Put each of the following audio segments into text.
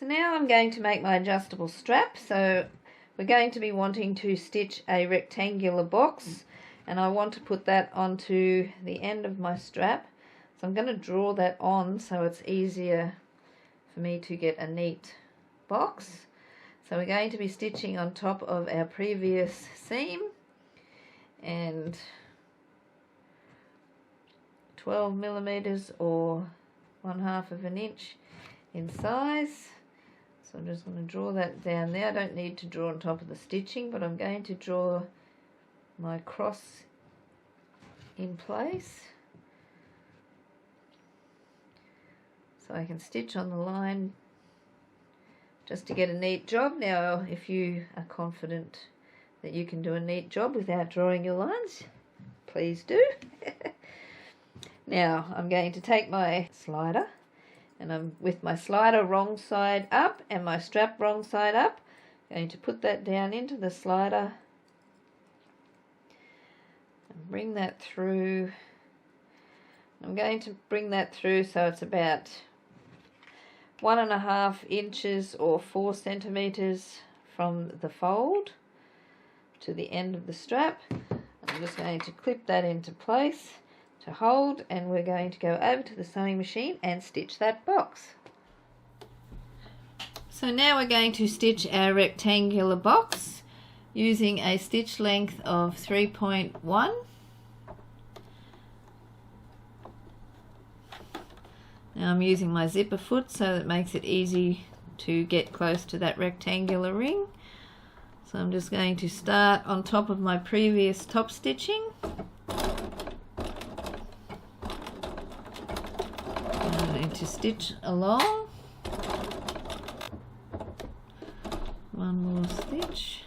So now I'm going to make my adjustable strap. So we're going to be wanting to stitch a rectangular box, and I want to put that onto the end of my strap. So I'm going to draw that on so it's easier for me to get a neat box. So we're going to be stitching on top of our previous seam, and 12 millimeters or 1/2 of an inch in size. So I'm just going to draw that down there. I don't need to draw on top of the stitching, but I'm going to draw my cross in place so I can stitch on the line just to get a neat job. Now, if you are confident that you can do a neat job without drawing your lines, please do. Now, I'm going to take my slider, and I'm with my slider wrong side up and my strap wrong side up. I'm going to put that down into the slider and bring that through. I'm going to bring that through so it's about 1.5 inches or 4 centimeters from the fold to the end of the strap. I'm just going to clip that into place to hold, and we're going to go over to the sewing machine and stitch that box. So now we're going to stitch our rectangular box using a stitch length of 3.1. Now I'm using my zipper foot so that makes it easy to get close to that rectangular ring. So I'm just going to start on top of my previous top stitching. I'm going to stitch along. One more stitch.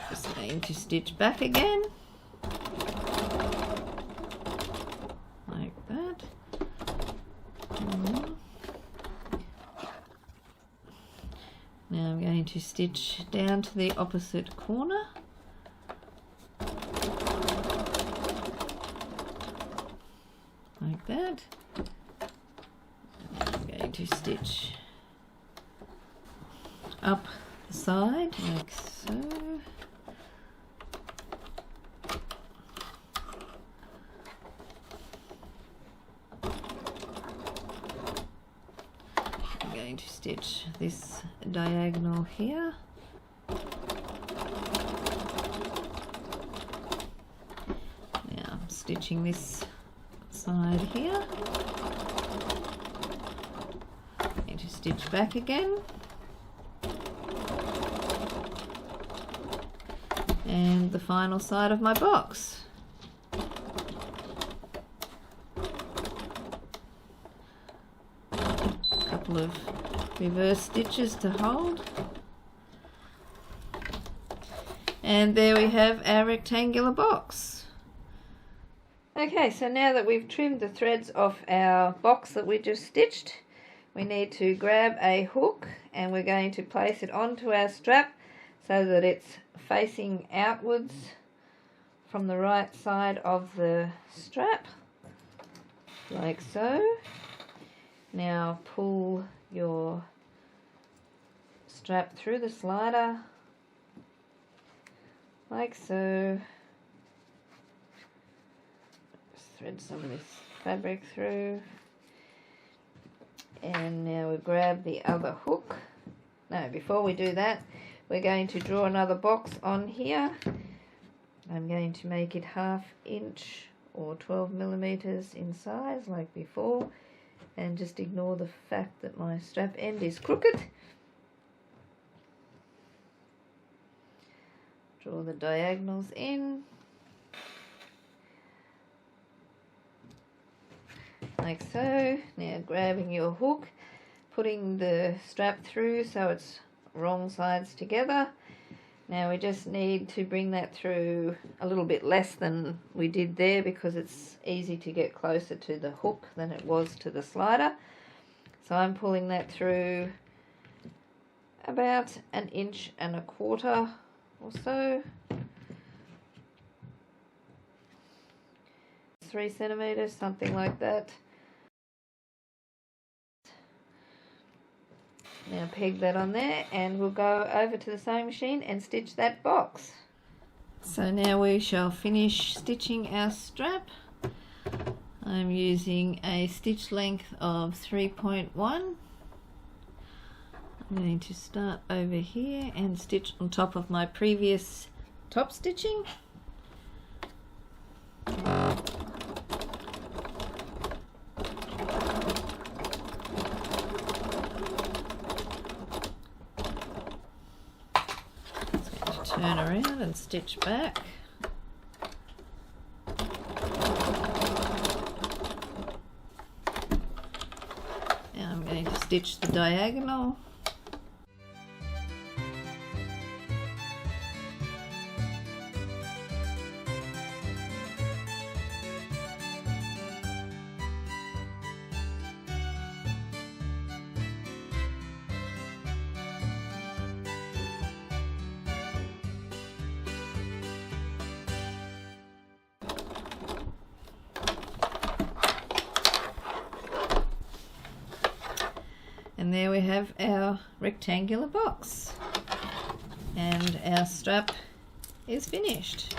Just going to stitch back again. Like that. Now I'm going to stitch down to the opposite corner. Like that. I'm going to stitch up the side like so. I'm going to stitch this diagonal here. Now I'm stitching this side here. I'm going to stitch back again. And the final side of my box. A couple of reverse stitches to hold. And there we have our rectangular box. Okay, so now that we've trimmed the threads off our box that we just stitched, we need to grab a hook and we're going to place it onto our strap so that it's facing outwards from the right side of the strap, like so. Now pull your strap through the slider, like so. Just thread some of this fabric through, and now we grab the other hook. No, before we do that, we're going to draw another box on here. I'm going to make it 1/2 inch or 12 millimeters in size like before, and just ignore the fact that my strap end is crooked. Draw the diagonals in like so. Now grabbing your hook, putting the strap through so it's wrong sides together. Now we just need to bring that through a little bit less than we did there because it's easy to get closer to the hook than it was to the slider. So I'm pulling that through about 1.25 inches or so. 3 centimeters, something like that. Now peg that on there and we'll go over to the sewing machine and stitch that box. So now we shall finish stitching our strap. I'm using a stitch length of 3.1. I'm going to start over here and stitch on top of my previous top stitching. Turn around and stitch back. Now I'm going to stitch the diagonal. And there we have our rectangular box, and our strap is finished.